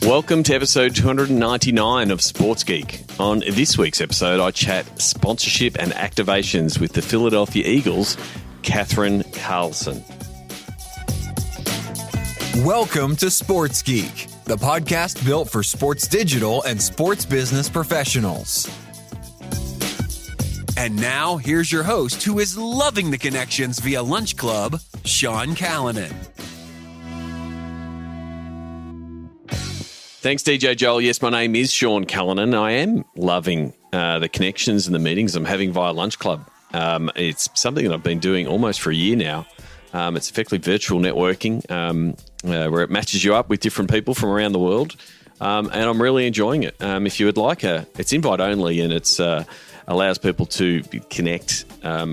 Welcome to episode 299 of Sports Geek. On this week's episode, I chat sponsorship and activations with the Philadelphia Eagles, Catherine Carlson. Welcome to Sports Geek, the podcast built for sports digital and sports business professionals. And now, here's your host who is loving the connections via Lunch Club, Sean Callanan. Thanks, DJ Joel. Yes, my name is Sean Callanan. I am loving the connections and the meetings I'm having via Lunch Club. It's something that I've been doing almost for a year now. It's effectively virtual networking where it matches you up with different people from around the world, and I'm really enjoying it. If you would like, it's invite only, and it's allows people to connect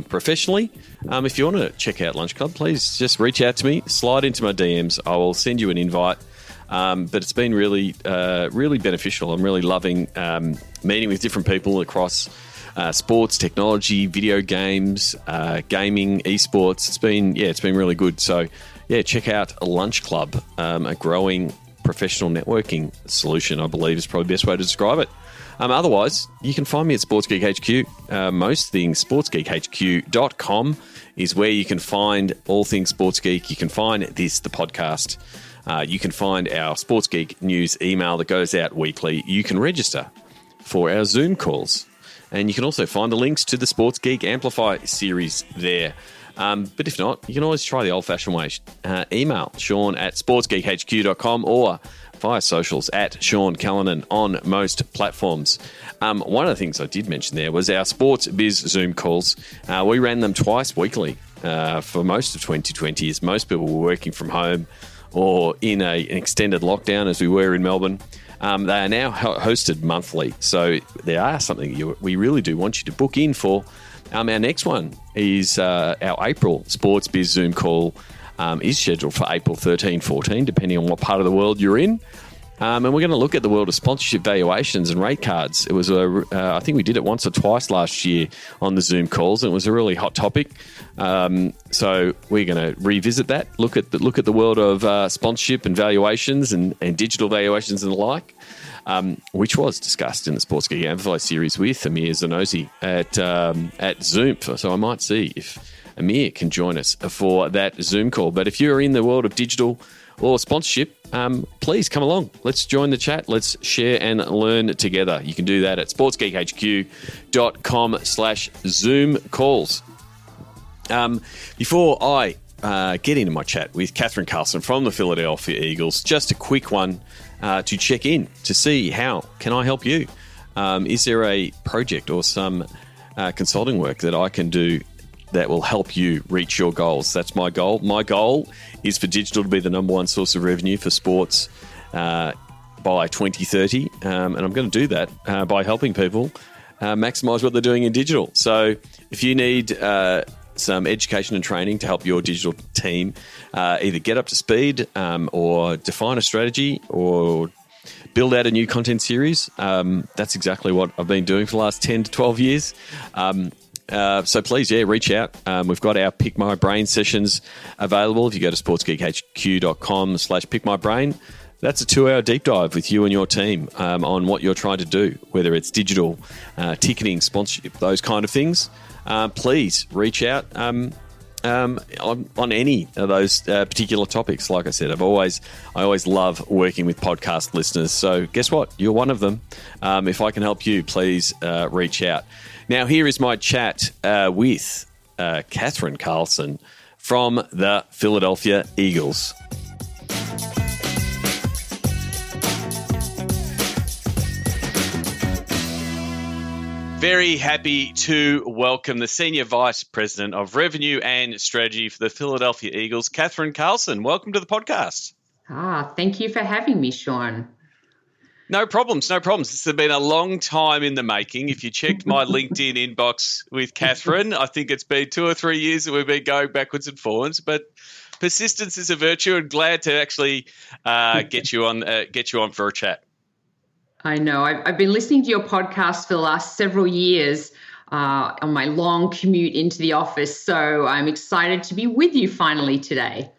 professionally. If you want to check out Lunch Club, please just reach out to me, slide into my DMs. I will send you an invite. But it's been really beneficial. I'm really loving meeting with different people across sports, technology, video games, gaming, esports. It's been really good. So, check out Lunch Club, a growing professional networking solution, I believe is probably the best way to describe it. Otherwise, you can find me at Sports Geek HQ. Most things, sportsgeekhq.com is where you can find all things Sports Geek. You can find the podcast. You can find our Sports Geek news email that goes out weekly. You can register for our Zoom calls. And you can also find the links to the Sports Geek Amplify series there. But if not, you can always try the old-fashioned way. Email Sean at sportsgeekhq.com or via socials at Sean Callanan on most platforms. One of the things I did mention there was our Sports Biz Zoom calls. We ran them twice weekly for most of 2020 as most people were working from home or in an extended lockdown as we were in Melbourne. They are now hosted monthly. So they are something we really do want you to book in for. Our next one is our April Sports Biz Zoom call is scheduled for April 13, 14, depending on what part of the world you're in. And we're going to look at the world of sponsorship valuations and rate cards. It was I think we did it once or twice last year on the Zoom calls, and it was a really hot topic. So we're going to revisit that, look at the world of sponsorship and valuations and digital valuations and the like, which was discussed in the Sports Geek Amplify series with Amir Zanosi at Zoom. So I might see if Amir can join us for that Zoom call. But if you're in the world of digital or sponsorship, please come along. Let's join the chat. Let's share and learn together. You can do that at sportsgeekhq.com/Zoom calls. Before I get into my chat with Catherine Carlson from the Philadelphia Eagles, just a quick one to check in to see how can I help you. Is there a project or some consulting work that I can do that will help you reach your goals? That's my goal. My goal is for digital to be the number one source of revenue for sports by 2030. And I'm going to do that by helping people maximize what they're doing in digital. So if you need some education and training to help your digital team either get up to speed or define a strategy or build out a new content series, that's exactly what I've been doing for the last 10 to 12 years. So please, reach out. We've got our Pick My Brain sessions available. If you go to sportsgeekhq.com/pickmybrain, that's a 2-hour deep dive with you and your team on what you're trying to do, whether it's digital, ticketing, sponsorship, those kind of things. Please reach out on any of those particular topics. Like I said, I always love working with podcast listeners. So guess what? You're one of them. If I can help you, please reach out. Now, here is my chat with Catherine Carlson from the Philadelphia Eagles. Very happy to welcome the Senior Vice President of Revenue and Strategy for the Philadelphia Eagles, Catherine Carlson. Welcome to the podcast. Thank you for having me, Sean. No problems. This has been a long time in the making. If you checked my LinkedIn inbox with Catherine, I think it's been 2 or 3 years that we've been going backwards and forwards, but persistence is a virtue, and glad to actually get you on for a chat. I know. I've been listening to your podcast for the last several years on my long commute into the office, so I'm excited to be with you finally today.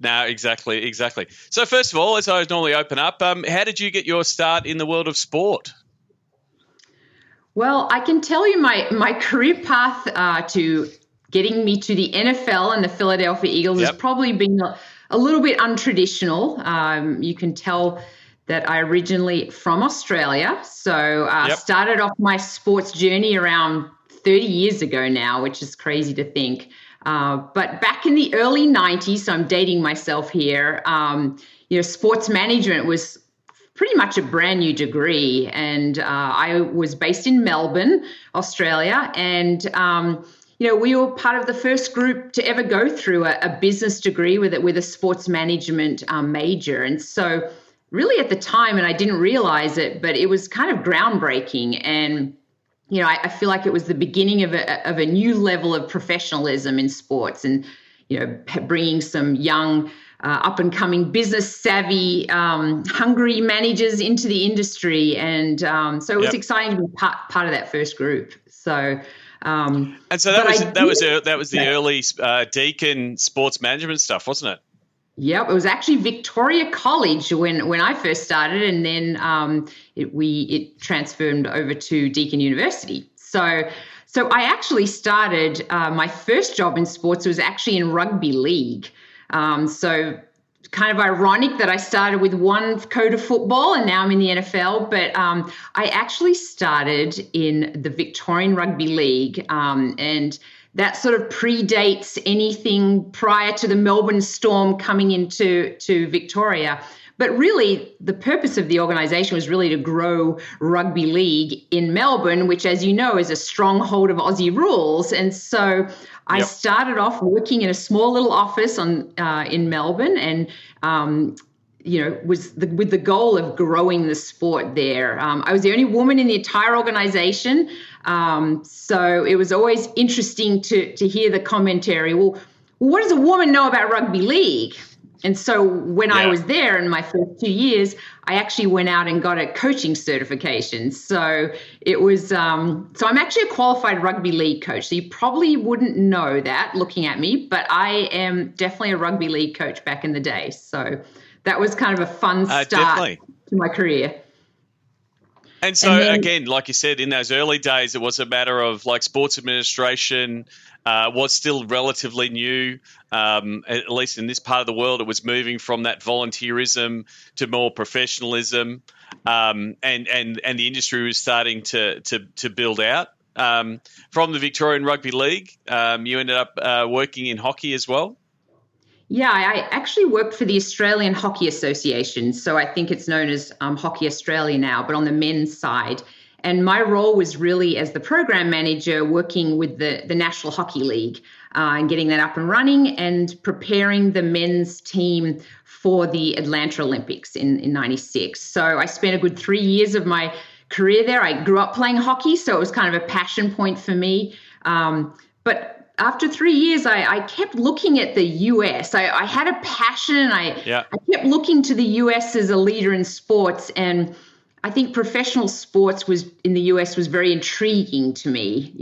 No, exactly. So first of all, as I normally open up, how did you get your start in the world of sport? Well, I can tell you my career path to getting me to the NFL and the Philadelphia Eagles has probably been a little bit untraditional. You can tell that I originally from Australia. So started off my sports journey around 30 years ago now, which is crazy to think. But back in the early 90s, so I'm dating myself here, sports management was pretty much a brand new degree. And I was based in Melbourne, Australia. And, we were part of the first group to ever go through a business degree with a sports management major. And so really at the time, and I didn't realize it, but it was kind of groundbreaking. And, I feel like it was the beginning of a new level of professionalism in sports and, bringing some young up-and-coming, business-savvy, hungry managers into the industry. And so it was exciting to be part of that first group. So, and so that was the early Deakin sports management stuff, wasn't it? Yep, it was actually Victoria College when I first started, and then it transferred over to Deakin University. So I actually started my first job in sports was actually in rugby league. So kind of ironic that I started with one code of football and now I'm in the NFL, but I actually started in the Victorian Rugby League, and that sort of predates anything prior to the Melbourne Storm coming into Victoria. But really, the purpose of the organisation was really to grow rugby league in Melbourne, which, as you know, is a stronghold of Aussie rules. And so I started off working in a small little office in Melbourne, and with the goal of growing the sport there. I was the only woman in the entire organisation, so it was always interesting to hear the commentary. Well, what does a woman know about rugby league? And so when I was there in my first 2 years, I actually went out and got a coaching certification. So it was, so I'm actually a qualified rugby league coach. So you probably wouldn't know that looking at me, but I am definitely a rugby league coach back in the day. So that was kind of a fun start to my career. And so, again, like you said, in those early days, it was a matter of like sports administration was still relatively new. At least in this part of the world, it was moving from that volunteerism to more professionalism, and the industry was starting to build out. From the Victorian Rugby League, you ended up working in hockey as well. Yeah, I actually worked for the Australian Hockey Association. So I think it's known as Hockey Australia now, but on the men's side. And my role was really as the program manager working with the National Hockey League and getting that up and running and preparing the men's team for the Atlanta Olympics in 96. So I spent a good 3 years of my career there. I grew up playing hockey, so it was kind of a passion point for me. But after 3 years, I kept looking at the U.S. I had a passion. I kept looking to the U.S. as a leader in sports, and I think professional sports was in the U.S. was very intriguing to me.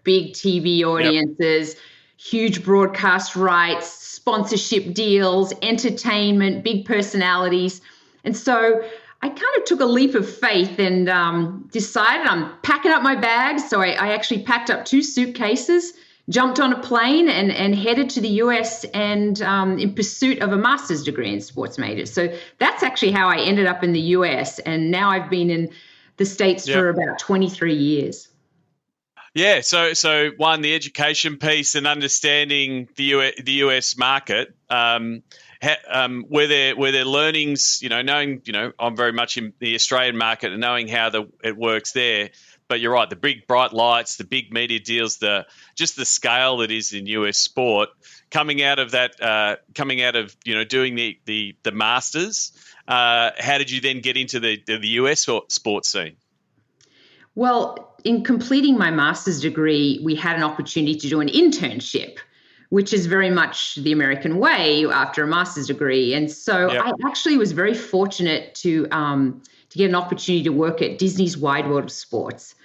Big TV audiences, huge broadcast rights, sponsorship deals, entertainment, big personalities, and so I kind of took a leap of faith and decided I'm packing up my bags. So I actually packed up 2 suitcases, jumped on a plane and headed to the US and in pursuit of a master's degree in sports major. So that's actually how I ended up in the US. And now I've been in the States for about 23 years. Yeah. So one, the education piece and understanding the US market. Were there learnings, knowing, I'm very much in the Australian market and knowing how it works there. But you're right, the big bright lights, the big media deals, just the scale that is in US sport, coming out of doing the masters. How did you then get into the US sports scene? Well, in completing my master's degree, we had an opportunity to do an internship, which is very much the American way after a master's degree. And so I actually was very fortunate to get an opportunity to work at Disney's Wide World of Sports.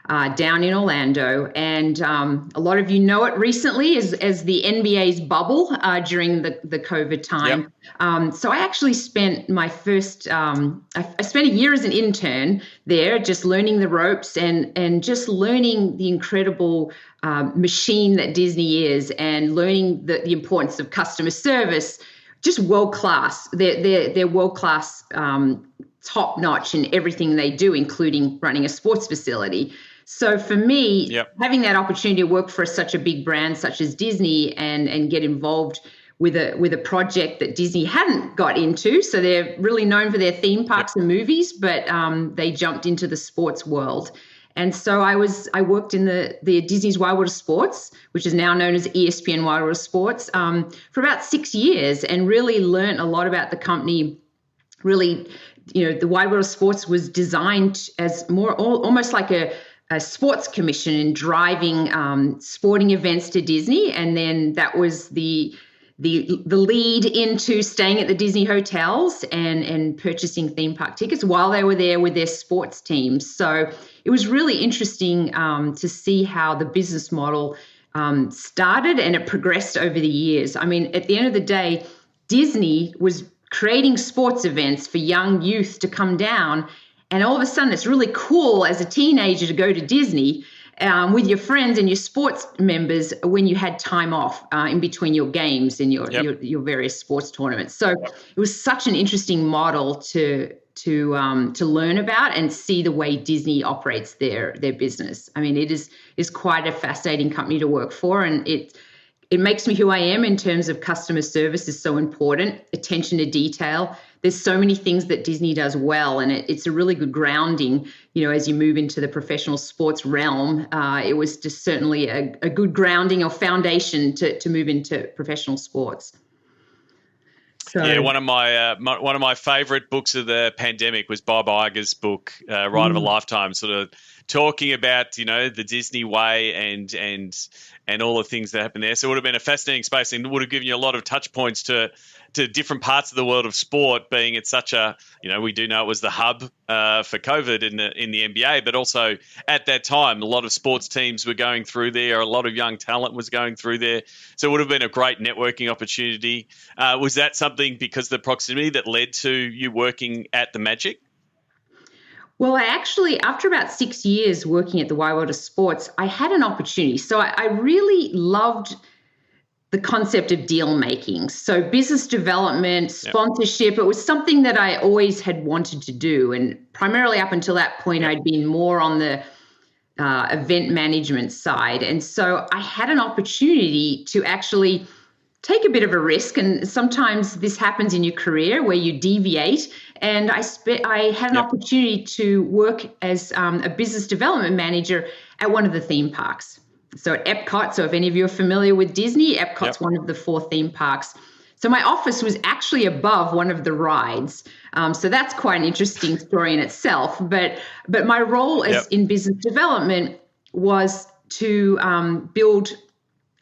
down in Orlando. And a lot of you know it recently as the NBA's bubble during the COVID time. Yep. So I actually spent my first, I spent a year as an intern there, just learning the ropes and just learning the incredible machine that Disney is, and learning the importance of customer service. Just world-class. They're world-class, top-notch in everything they do, including running a sports facility. So for me, having that opportunity to work for such a big brand such as Disney and get involved with a project that Disney hadn't got into. So they're really known for their theme parks and movies, but they jumped into the sports world. And so I worked in the Disney's Wide World of Sports, which is now known as ESPN Wide World of Sports, for about 6 years, and really learned a lot about the company. Really, the Wide World of Sports was designed as almost like a sports commission in driving sporting events to Disney, and then that was the lead into staying at the Disney hotels and purchasing theme park tickets while they were there with their sports teams. So it was really interesting to see how the business model started and it progressed over the years. I mean, at the end of the day, Disney was creating sports events for young youth to come down. And all of a sudden, it's really cool as a teenager to go to Disney with your friends and your sports members when you had time off in between your games and your various sports tournaments. So it was such an interesting model to learn about and see the way Disney operates their business. I mean, it is quite a fascinating company to work for, and it makes me who I am in terms of customer service is so important, attention to detail. There's so many things that Disney does well, and it's a really good grounding, as you move into the professional sports realm. It was just certainly a good grounding or foundation to move into professional sports. So, one of my favorite books of the pandemic was Bob Iger's book, Ride of a Lifetime, sort of talking about, the Disney way and all the things that happen there. So it would have been a fascinating space and would have given you a lot of touch points to different parts of the world of sport, being it's such a, we do know it was the hub for COVID in the NBA, but also at that time, a lot of sports teams were going through there, a lot of young talent was going through there. So it would have been a great networking opportunity. Was that something because of the proximity that led to you working at the Magic? Well, I actually, after about 6 years working at the Wide World of Sports, I had an opportunity. So I really loved the concept of deal making. So business development, sponsorship, it was something that I always had wanted to do. And primarily up until that point, I'd been more on the event management side. And so I had an opportunity to actually take a bit of a risk. And sometimes this happens in your career where you deviate. And I had an opportunity to work as a business development manager at one of the theme parks. So at Epcot, so if any of you are familiar with Disney, Epcot's one of the 4 theme parks. So my office was actually above one of the rides. So that's quite an interesting story in itself. But my role in business development was to build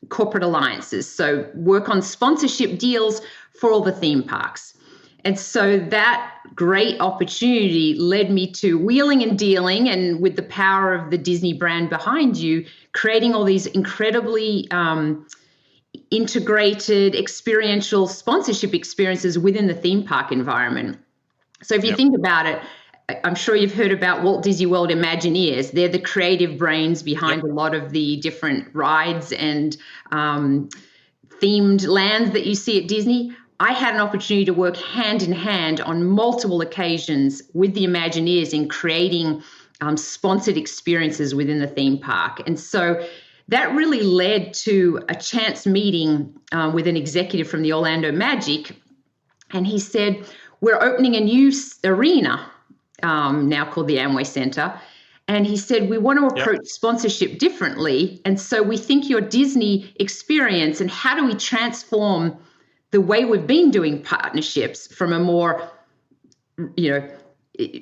corporate alliances. So work on sponsorship deals for all the theme parks. And so that great opportunity led me to wheeling and dealing, and with the power of the Disney brand behind you, creating all these incredibly integrated experiential sponsorship experiences within the theme park environment. So if you think about it, I'm sure you've heard about Walt Disney World Imagineers. They're the creative brains behind a lot of the different rides and themed lands that you see at Disney. I had an opportunity to work hand in hand on multiple occasions with the Imagineers in creating sponsored experiences within the theme park. And so that really led to a chance meeting with an executive from the Orlando Magic. And he said, we're opening a new arena, now called the Amway Center. And he said, we want to approach sponsorship differently. And so we think your Disney experience, and how do we transform the way we've been doing partnerships from a more,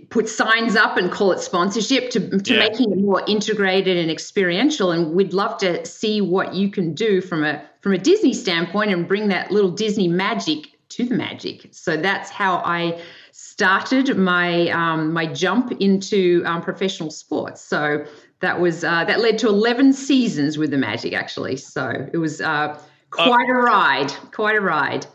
put signs up and call it sponsorship to making it more integrated and experiential. And we'd love to see what you can do from a Disney standpoint and bring that little Disney magic to the Magic. So that's how I started my jump into professional sports. So that led to 11 seasons with the Magic, actually. So it was quite a ride.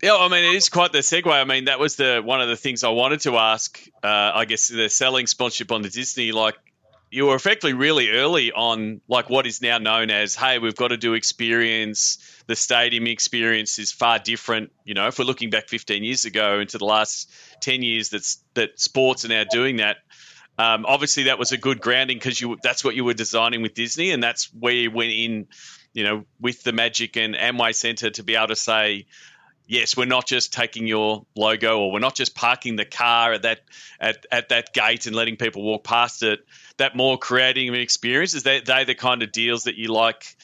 Yeah, I mean, it is quite the segue. I mean, that was one of the things I wanted to ask. I guess the selling sponsorship on the Disney, like, you were effectively really early on, like, what is now known as, hey, we've got to do experience. The stadium experience is far different. You know, if we're looking back 15 years ago into the last 10 years that sports are now doing that. Obviously, that was a good grounding because that's what you were designing with Disney, and that's where you went in, you know, with the Magic and Amway Centre to be able to say, yes, we're not just taking your logo, or we're not just parking the car at that gate and letting people walk past it. That more creating an experience, is they the kind of deals that you like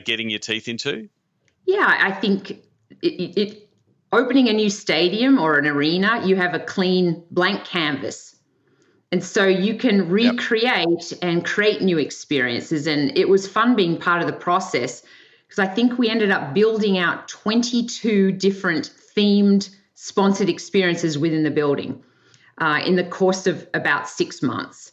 getting your teeth into? Yeah, I think it opening a new stadium or an arena, you have a clean blank canvas. And so you can recreate and create new experiences. And it was fun being part of the process, because I think we ended up building out 22 different themed sponsored experiences within the building in the course of about 6 months.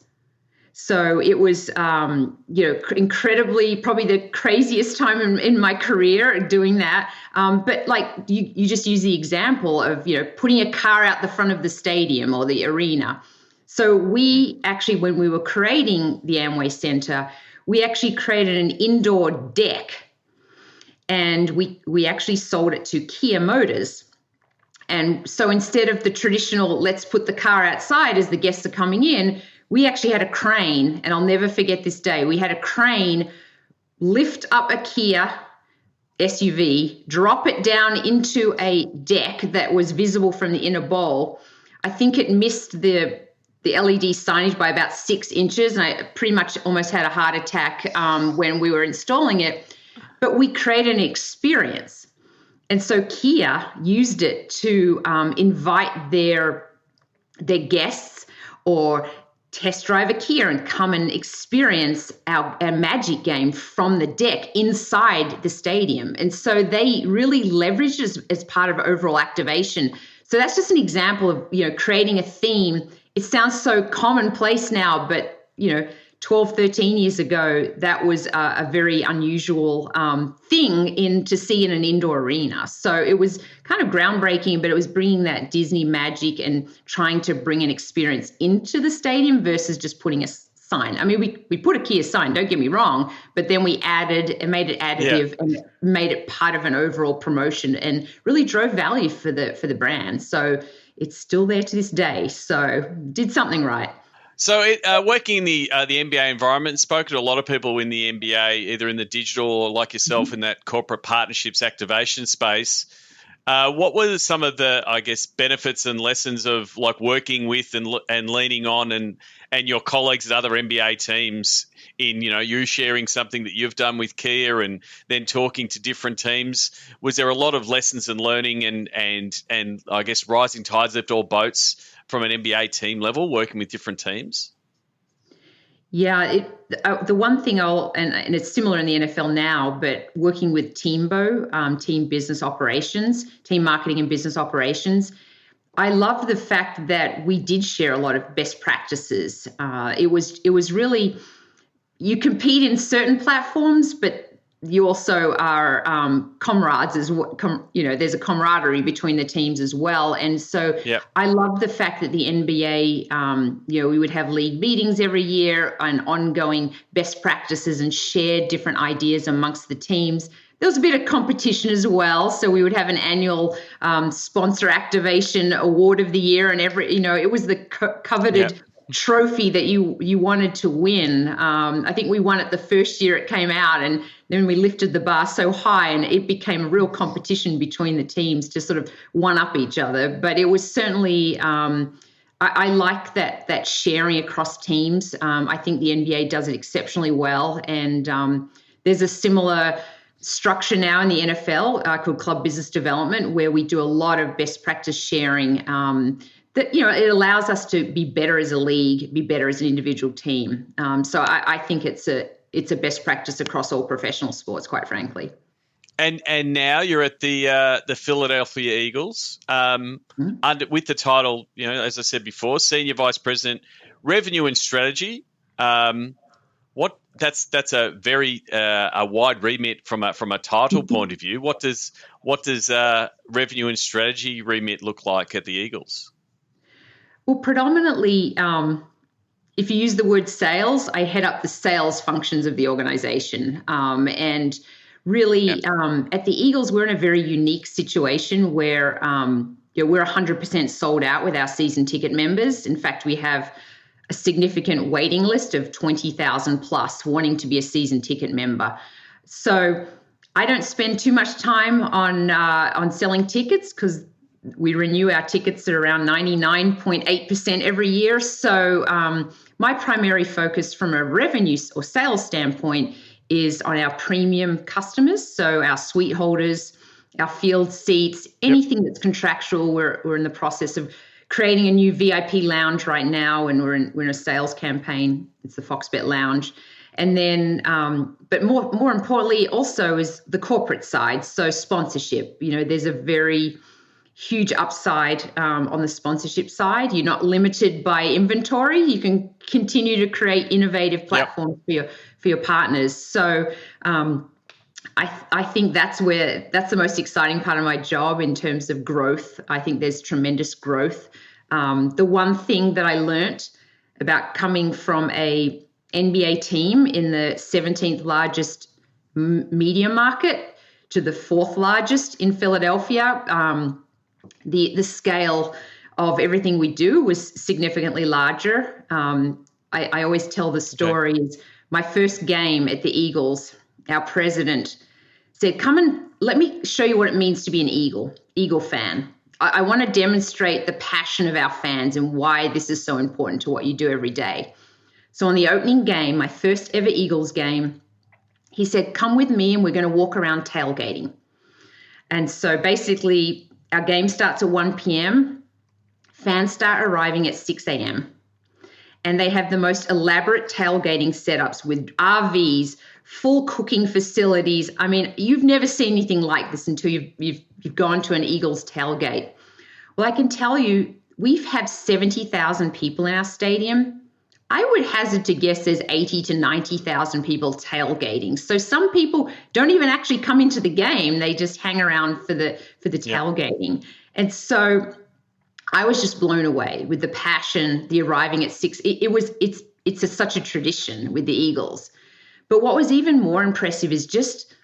So it was, incredibly, probably the craziest time in my career doing that. But like you just use the example of, putting a car out the front of the stadium or the arena. So we actually, when we were creating the Amway Centre, we actually created an indoor deck, and we actually sold it to Kia Motors. And so instead of the traditional, let's put the car outside as the guests are coming in, we actually had a crane, and I'll never forget this day. We had a crane lift up a Kia SUV, drop it down into a deck that was visible from the inner bowl. I think it missed the LED signage by about 6 inches, and I pretty much almost had a heart attack when we were installing it. But we created an experience. And so Kia used it to invite their guests or test drive a Kia and come and experience our Magic game from the deck inside the stadium. And so they really leveraged it as part of overall activation. So that's just an example of, creating a theme. It sounds so commonplace now, but, 12, 13 years ago, that was a very unusual thing to see in an indoor arena. So it was kind of groundbreaking, but it was bringing that Disney magic and trying to bring an experience into the stadium versus just putting a sign. I mean, we put a Kia sign, don't get me wrong, but then we made it additive and made it part of an overall promotion and really drove value for the brand. So it's still there to this day. So did something right. So working in the NBA environment, spoken to a lot of people in the NBA, either in the digital or like yourself in that corporate partnerships activation space. What were some of the, I guess, benefits and lessons of like working with and leaning on and your colleagues at other NBA teams in, you sharing something that you've done with Kia and then talking to different teams? Was there a lot of lessons and learning and I guess rising tides lift all boats from an NBA team level, working with different teams? Yeah, the one thing and it's similar in the NFL now, but working with Teambo, team business operations, team marketing and business operations, I love the fact that we did share a lot of best practices. It was really, you compete in certain platforms, but you also are comrades there's a camaraderie between the teams as well. And so I love the fact that the NBA, we would have league meetings every year and ongoing best practices and share different ideas amongst the teams. There was a bit of competition as well. So we would have an annual sponsor activation award of the year, and it was the coveted trophy that you wanted to win. I think we won it the first year it came out, and then we lifted the bar so high and it became a real competition between the teams to sort of one up each other. But it was certainly, I like that sharing across teams. I think the NBA does it exceptionally well. And there's a similar structure now in the NFL called Club Business Development, where we do a lot of best practice sharing that, it allows us to be better as a league, be better as an individual team. So I think it's a best practice across all professional sports, quite frankly. And now you're at the Philadelphia Eagles with the title, as I said before, Senior Vice President, Revenue and Strategy. That's a very a wide remit from a title point of view. What does revenue and strategy remit look like at the Eagles? Well, predominantly, if you use the word sales, I head up the sales functions of the organization. And really, at the Eagles, we're in a very unique situation where we're 100% sold out with our season ticket members. In fact, we have a significant waiting list of 20,000 plus wanting to be a season ticket member. So I don't spend too much time on selling tickets because we renew our tickets at around 99.8% every year. So my primary focus from a revenue or sales standpoint is on our premium customers. So our suite holders, our field seats, anything that's contractual. We're in the process of creating a new VIP lounge right now, and we're in a sales campaign. It's the Foxbet Lounge. And then, but more importantly also is the corporate side. So sponsorship, there's a very huge upside on the sponsorship side. You're not limited by inventory. You can continue to create innovative platforms for your partners. So I think that's the most exciting part of my job in terms of growth. I think there's tremendous growth. The one thing that I learned about coming from a NBA team in the 17th largest media market to the 4th largest in Philadelphia, the scale of everything we do was significantly larger. I always tell the story is my first game at the Eagles, our president said, come and let me show you what it means to be an Eagle fan. I want to demonstrate the passion of our fans and why this is so important to what you do every day. So on the opening game, my first ever Eagles game, he said, come with me and we're going to walk around tailgating. And so basically our game starts at 1 p.m. Fans start arriving at 6 a.m. And they have the most elaborate tailgating setups with RVs, full cooking facilities. I mean, you've never seen anything like this until you've gone to an Eagles tailgate. Well, I can tell you, we've had 70,000 people in our stadium. I would hazard to guess there's 80 to 90,000 people tailgating. So some people don't even actually come into the game. They just hang around for the tailgating. And so I was just blown away with the passion, the arriving at 6. It's such a tradition with the Eagles. But what was even more impressive is just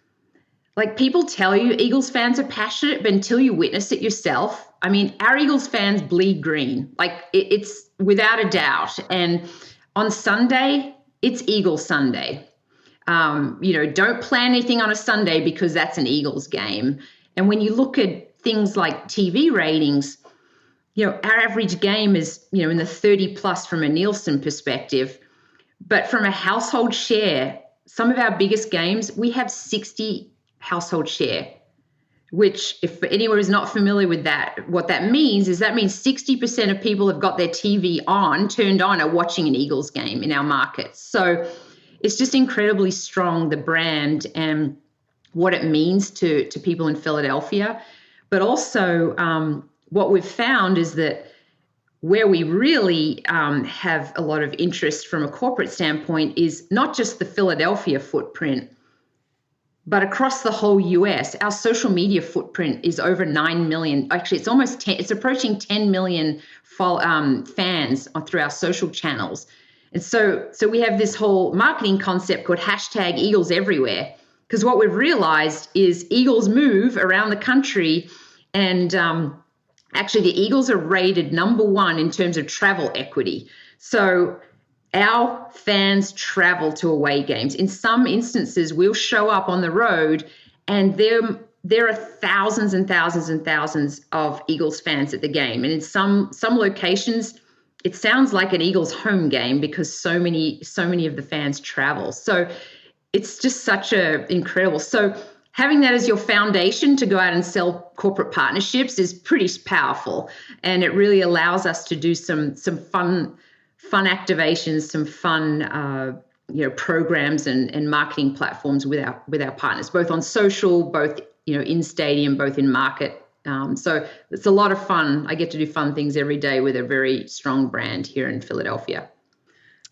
like people tell you Eagles fans are passionate, but until you witness it yourself, I mean, our Eagles fans bleed green. Like it's without a doubt. And on Sunday, it's Eagles Sunday. Don't plan anything on a Sunday because that's an Eagles game. And when you look at things like TV ratings, our average game is, in the 30 plus from a Nielsen perspective. But from a household share, some of our biggest games, we have 60 household share, which if anyone is not familiar with that, what that means is 60% of people have got their TV turned on, are watching an Eagles game in our markets. So it's just incredibly strong, the brand and what it means to people in Philadelphia. But also what we've found is that where we really have a lot of interest from a corporate standpoint is not just the Philadelphia footprint, but across the whole US. Our social media footprint is over 9 million. Actually, it's almost 10. It's approaching 10 million fans through our social channels. And so we have this whole marketing concept called #Eagles Everywhere, because what we've realized is Eagles move around the country, and actually, the Eagles are rated number 1 in terms of travel equity. So our fans travel to away games. In some instances, we'll show up on the road, and there are thousands and thousands and thousands of Eagles fans at the game. And in some locations, it sounds like an Eagles home game because so many of the fans travel. So it's just such a incredible. So having that as your foundation to go out and sell corporate partnerships is pretty powerful. And it really allows us to do some fun activations, some fun programs and marketing platforms with our partners, both on social, both in stadium, both in market. So it's a lot of fun. I get to do fun things every day with a very strong brand here in Philadelphia.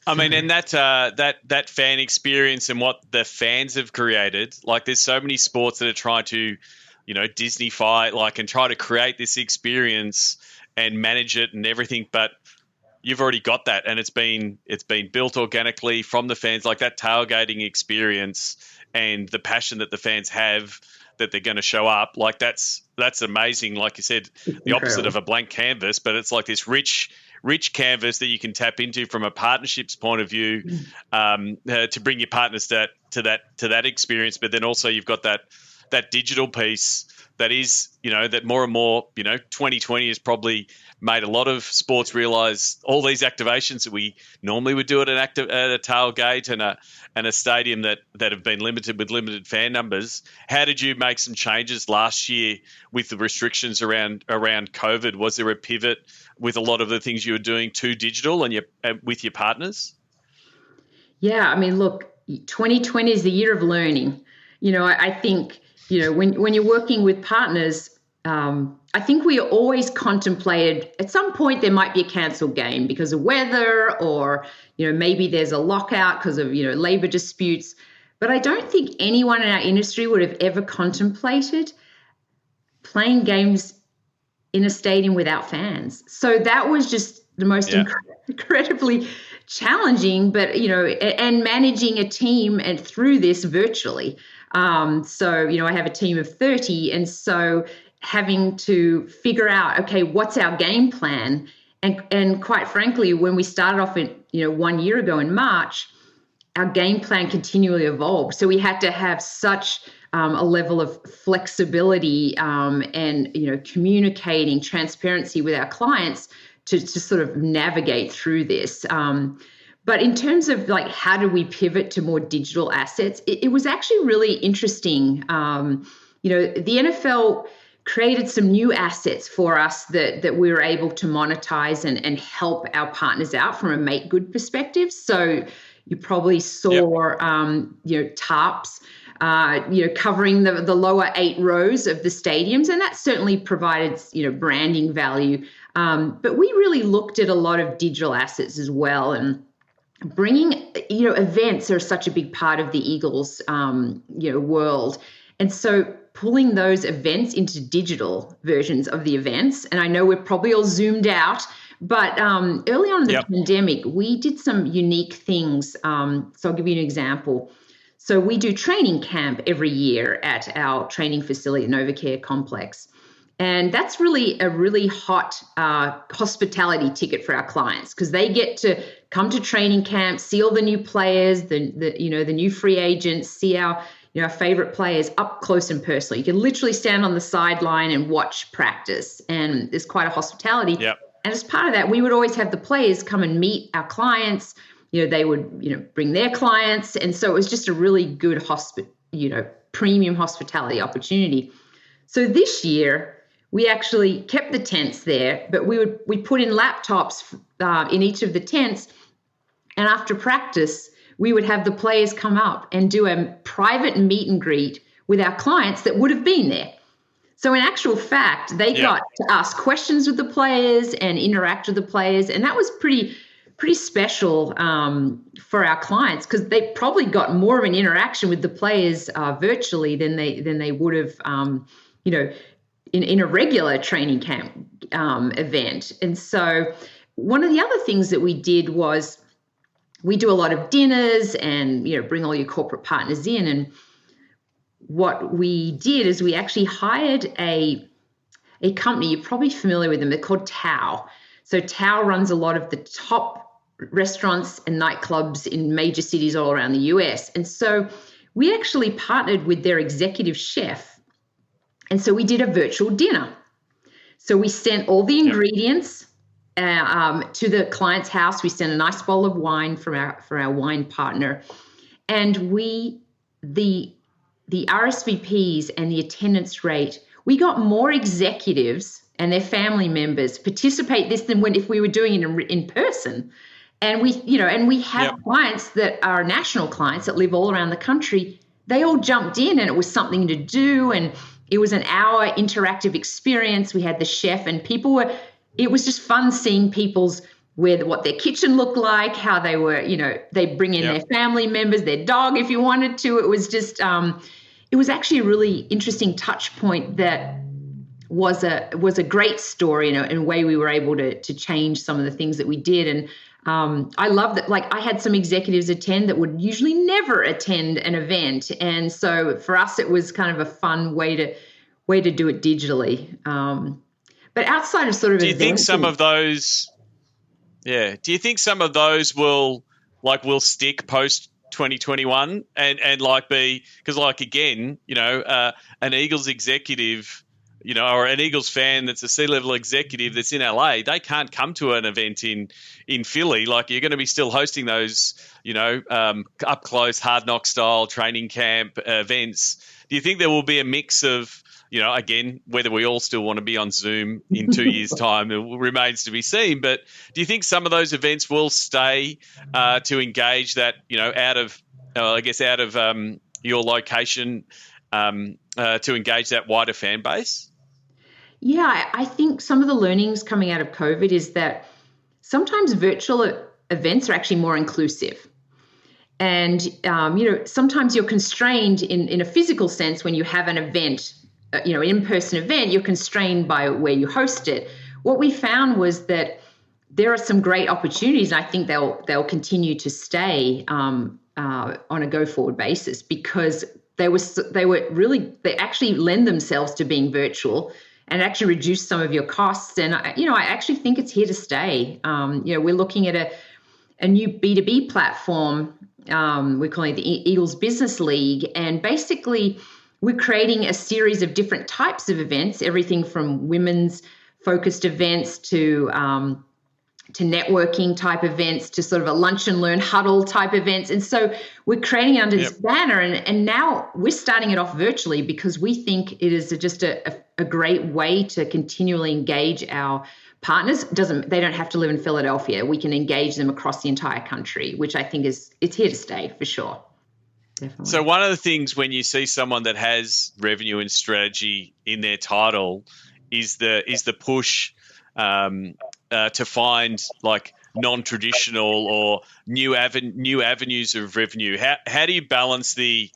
I mean, and that fan experience and what the fans have created, like there's so many sports that are trying to, Disney-fy, and try to create this experience and manage it and everything, but you've already got that, and it's been built organically from the fans, like that tailgating experience and the passion that the fans have that they're going to show up. Like that's amazing. Like you said, the opposite of a blank canvas, but it's like this rich canvas that you can tap into from a partnerships point of view, to bring your partners to that experience. But then also you've got that digital piece that is, that more and more, 2020 has probably made a lot of sports realize all these activations that we normally would do at a tailgate and a stadium that have been limited with limited fan numbers. How did you make some changes last year with the restrictions around COVID? Was there a pivot with a lot of the things you were doing to digital and with your partners? Yeah, I mean, look, 2020 is the year of learning. I think, when you're working with partners, I think we always contemplated at some point there might be a cancelled game because of weather, or, maybe there's a lockout because of, labor disputes. But I don't think anyone in our industry would have ever contemplated playing games in a stadium without fans. So that was just the most incredibly challenging, but, and managing a team and through this virtually. So, I have a team of 30, and so having to figure out, okay, what's our game plan? And quite frankly, when we started off 1 year ago in March, our game plan continually evolved. So we had to have such a level of flexibility and, communicating transparency with our clients to sort of navigate through this. But in terms of how do we pivot to more digital assets, it was actually really interesting. The NFL created some new assets for us that we were able to monetize and help our partners out from a make good perspective. So you probably saw, tarps, covering the lower 8 rows of the stadiums, and that certainly provided, branding value. But we really looked at a lot of digital assets as well, and bringing, events are such a big part of the Eagles, world. And so pulling those events into digital versions of the events, and I know we're probably all zoomed out, but early on in the pandemic, we did some unique things. So I'll give you an example. So we do training camp every year at our training facility, NovaCare Complex. And that's really a really hot hospitality ticket for our clients, because they get to come to training camp, see all the new players, the new free agents, see our favorite players up close and personal. You can literally stand on the sideline and watch practice, and there's quite a hospitality. Yep. And as part of that, we would always have the players come and meet our clients. They would bring their clients, and so it was just a really good premium hospitality opportunity. So this year, we actually kept the tents there, but we put in laptops in each of the tents, and after practice, we would have the players come up and do a private meet and greet with our clients that would have been there. So in actual fact, they got to ask questions with the players and interact with the players, and that was pretty special for our clients, because they probably got more of an interaction with the players virtually than they would have, in a regular training camp event. And so one of the other things that we did was we do a lot of dinners and, bring all your corporate partners in. And what we did is we actually hired a company, you're probably familiar with them, they're called Tao. So Tao runs a lot of the top restaurants and nightclubs in major cities all around the US. And so we actually partnered with their executive chef. And so we did a virtual dinner. So we sent all the ingredients to the client's house. We sent a nice bowl of wine for our wine partner. And the RSVPs and the attendance rate, we got more executives and their family members participate this than if we were doing it in person. And we have clients that are national clients that live all around the country. They all jumped in, and it was something to do, and it was an hour interactive experience. We had the chef, and it was just fun seeing what their kitchen looked like, how they were, they bring in their family members, their dog if you wanted to. It was just, it was actually a really interesting touch point that was a great story in a way we were able to change some of the things that we did. And I love that. Like, I had some executives attend that would usually never attend an event. And so for us, it was kind of a fun way to do it digitally. But outside of sort of, do you think some of those will stick post 2021 and like be, because like, again, an Eagles executive, or an Eagles fan that's a C-level executive that's in LA, they can't come to an event in Philly. Like, you're going to be still hosting those, up close, hard knock style training camp events. Do you think there will be a mix of, again, whether we all still want to be on Zoom in 2 years' time, it remains to be seen. But do you think some of those events will stay to engage that, out of your location, to engage that wider fan base? Yeah, I think some of the learnings coming out of COVID is that sometimes virtual events are actually more inclusive. And, sometimes you're constrained in a physical sense when you have an event, an in-person event, you're constrained by where you host it. What we found was that there are some great opportunities, and I think they'll continue to stay on a go-forward basis, because they actually lend themselves to being virtual and actually reduce some of your costs. And I actually think it's here to stay. We're looking at a new B2B platform. We're calling it the Eagles Business League, and basically we're creating a series of different types of events, everything from women's focused events to networking type events to sort of a lunch and learn huddle type events. And so we're creating it under this banner, and now we're starting it off virtually because we think it is just a great way to continually engage our partners. They don't have to live in Philadelphia. We can engage them across the entire country, which I think it's here to stay for sure. Definitely. So one of the things when you see someone that has revenue and strategy in their title is the push to find like non-traditional or new avenues of revenue. How do you balance hey,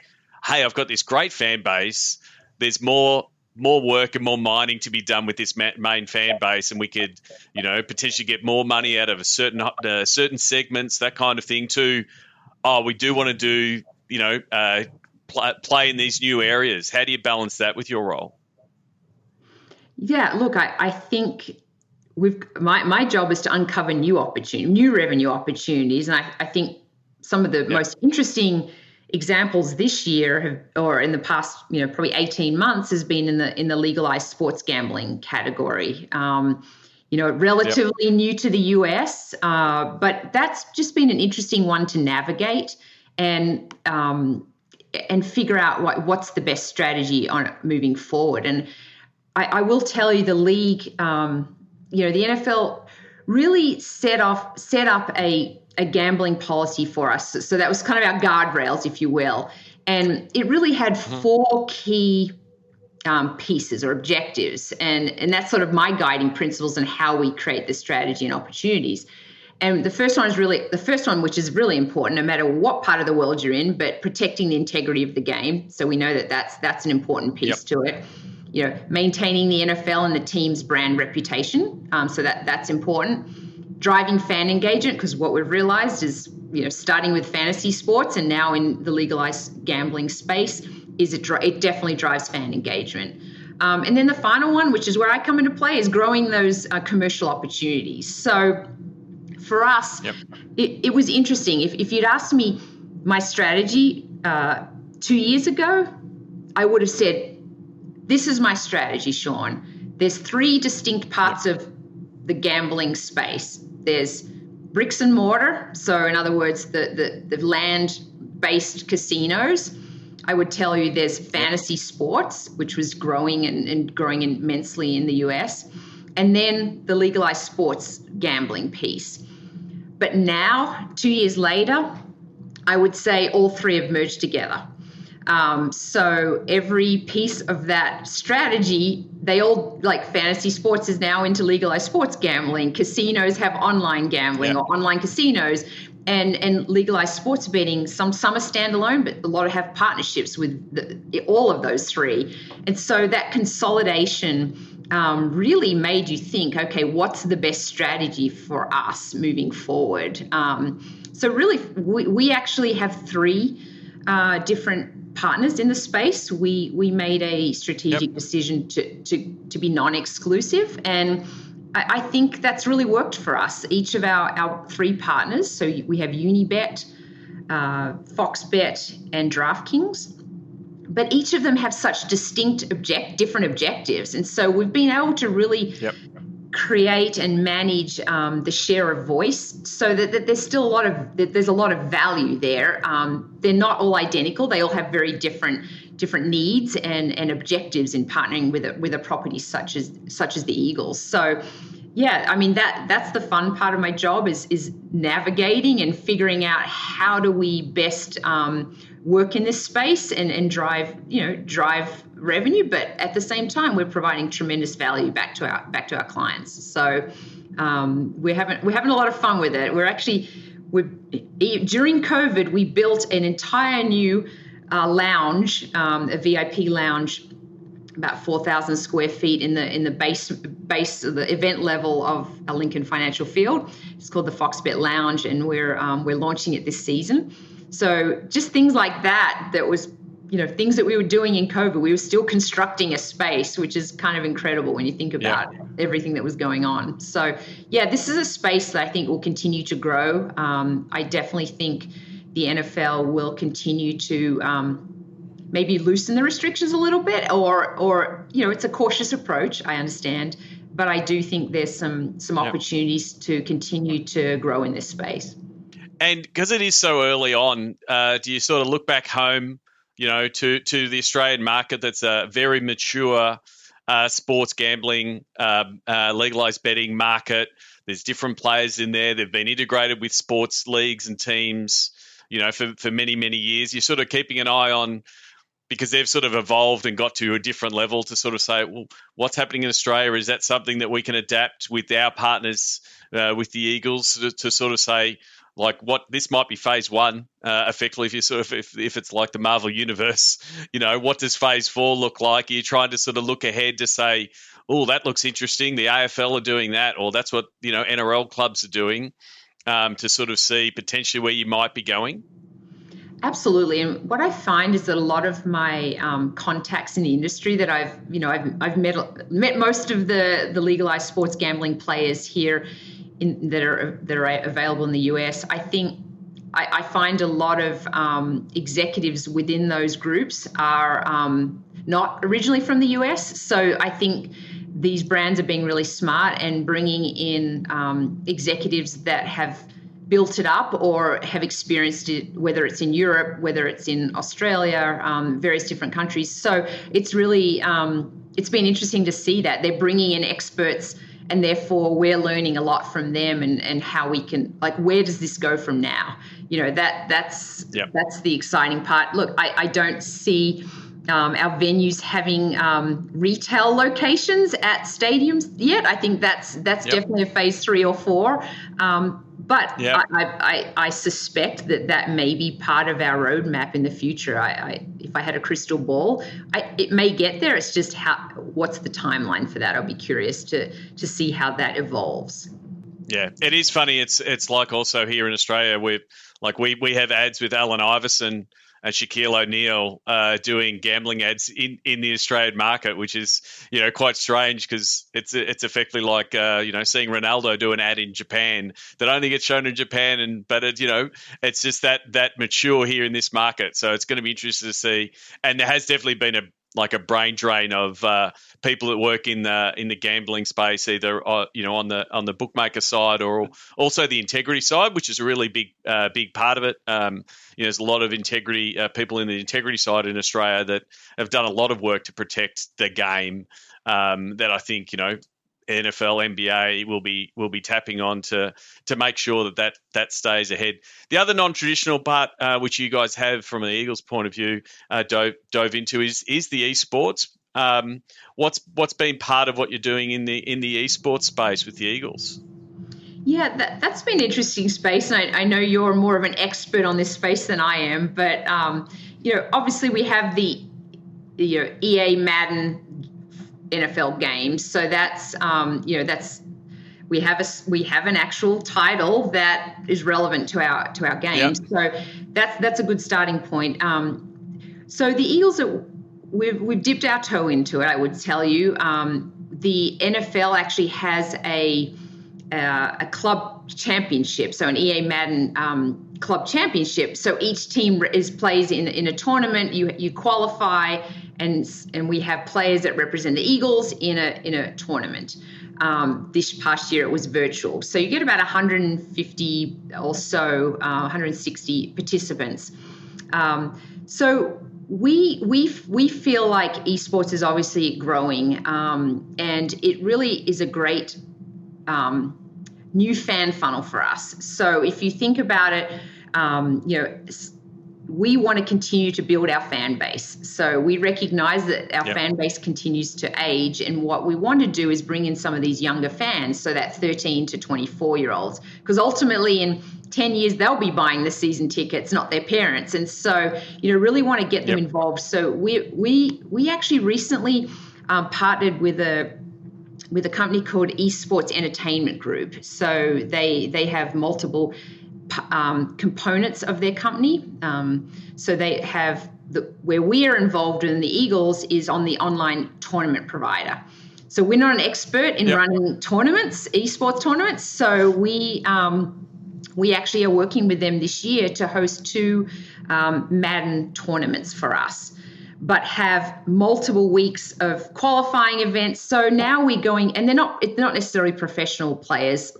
I've got this great fan base, there's more work and more mining to be done with this main fan base, and we could, potentially get more money out of certain segments, that kind of thing too. We do want to do, play in these new areas. How do you balance that with your role? Yeah, look, I think my job is to uncover new revenue opportunities. And I think some of the most interesting examples this year or in the past, probably 18 months has been in the legalized sports gambling category. Relatively new to the US, but that's just been an interesting one to navigate and figure out what's the best strategy on moving forward. And I will tell you, the league, the NFL really set up a gambling policy for us. So that was kind of our guardrails, if you will. And it really had four key pieces or objectives. And that's sort of my guiding principles and how we create the strategy and opportunities. And the first one, which is really important, no matter what part of the world you're in, but protecting the integrity of the game. So we know that that's an important piece to it. Maintaining the NFL and the team's brand reputation. So that's important. Driving fan engagement, because what we've realized is, starting with fantasy sports and now in the legalized gambling space, is it definitely drives fan engagement. And then the final one, which is where I come into play, is growing those commercial opportunities. So for us, it was interesting. If you'd asked me my strategy 2 years ago, I would have said, this is my strategy, Sean. There's three distinct parts of the gambling space. There's bricks and mortar. So in other words, the land-based casinos. I would tell you there's fantasy sports, which was growing and growing immensely in the US. And then the legalized sports gambling piece. But now, 2 years later, I would say all three have merged together. So every piece of that strategy, they all, like fantasy sports is now into legalized sports gambling. Casinos have online gambling or online casinos, and legalized sports betting. Some are standalone, but a lot have partnerships with all of those three. And so that consolidation really made you think, okay, what's the best strategy for us moving forward? So really, we actually have three different partners in the space. We made a strategic decision to be non-exclusive, and I think that's really worked for us. Each of our three partners, so we have Unibet, Foxbet, and DraftKings, but each of them have such distinct different objectives, and so we've been able to really create and manage the share of voice, so that there's still a lot of value there. They're not all identical. They all have very different needs and objectives in partnering with a property such as the Eagles. So yeah, I mean that's the fun part of my job is navigating and figuring out how do we best work in this space and drive revenue, but at the same time we're providing tremendous value back to our clients. So we're having a lot of fun with it. During COVID we built an entire new lounge, a VIP lounge, about 4,000 square feet in the base of the event level of a Lincoln Financial Field. It's called the Foxbet Lounge, and we're launching it this season. So just things like that was, things that we were doing in COVID, we were still constructing a space, which is kind of incredible when you think about everything that was going on. So yeah, this is a space that I think will continue to grow. I definitely think the NFL will continue to maybe loosen the restrictions a little bit, or it's a cautious approach, I understand, but I do think there's some opportunities to continue to grow in this space. And because it is so early on, do you sort of look back home, to the Australian market that's a very mature sports gambling, legalized betting market? There's different players in there. They've been integrated with sports leagues and teams, for many, many years. You're sort of keeping an eye on, because they've sort of evolved and got to a different level, to sort of say, well, what's happening in Australia? Is that something that we can adapt with our partners, with the Eagles, to sort of say, like, what this might be phase one, effectively, if it's like the Marvel universe, what does phase 4 look like? Are you trying to sort of look ahead to say, oh, that looks interesting, the AFL are doing that, or that's what, NRL clubs are doing, to sort of see potentially where you might be going? Absolutely. And what I find is that a lot of my contacts in the industry that I've met most of the legalized sports gambling players here that are available in the US. I think I find a lot of executives within those groups are not originally from the US. So I think these brands are being really smart and bringing in executives that have built it up or have experienced it, whether it's in Europe, whether it's in Australia, various different countries. So it's really, it's been interesting to see that they're bringing in experts, and therefore we're learning a lot from them and how we can, like, where does this go from now? That's the exciting part. Look, I don't see our venues having retail locations at stadiums yet. I think that's definitely a phase 3 or 4. But I suspect that may be part of our roadmap in the future. If I had a crystal ball, it may get there. It's just what's the timeline for that? I'll be curious to see how that evolves. Yeah, it is funny. It's like also here in Australia, we have ads with Allen Iverson and Shaquille O'Neal doing gambling ads in the Australian market, which is, quite strange, because it's effectively like, seeing Ronaldo do an ad in Japan that only gets shown in Japan. But it's just that mature here in this market. So it's going to be interesting to see. And there has definitely been a brain drain of people that work in the gambling space, either on the bookmaker side or also the integrity side, which is a really big part of it. There's a lot of integrity people in the integrity side in Australia that have done a lot of work to protect the game. That I think NFL, NBA will be tapping on to make sure that stays ahead. The other non-traditional part, which you guys have from an Eagles point of view, dove into is the esports. What's been part of what you're doing in the esports space with the Eagles? Yeah, that's been an interesting space, and I know you're more of an expert on this space than I am. But obviously we have the EA Madden NFL games, so that's we have an actual title that is relevant to our games. Yep. So that's a good starting point. So the Eagles we've dipped our toe into it. I would tell you, the NFL actually has a club championship, so an EA Madden club championship. So each team plays in a tournament. You qualify, and we have players that represent the Eagles in a tournament. This past year it was virtual, so you get about 150 or so, 160 participants. So we feel like esports is obviously growing, and it really is a great new fan funnel for us. So if you think about it, we want to continue to build our fan base. So we recognize that our fan base continues to age, and what we want to do is bring in some of these younger fans, so that 13 to 24-year-olds, because ultimately in 10 years they'll be buying the season tickets, not their parents. And so really want to get them involved. So we actually recently partnered with a company called Esports Entertainment Group. So they have multiple components of their company. So they have where we are involved in the Eagles is on the online tournament provider. So we're not an expert in running tournaments, esports tournaments. So we actually are working with them this year to host 2 Madden tournaments for us, but have multiple weeks of qualifying events. So now we're going, and they're not necessarily professional players,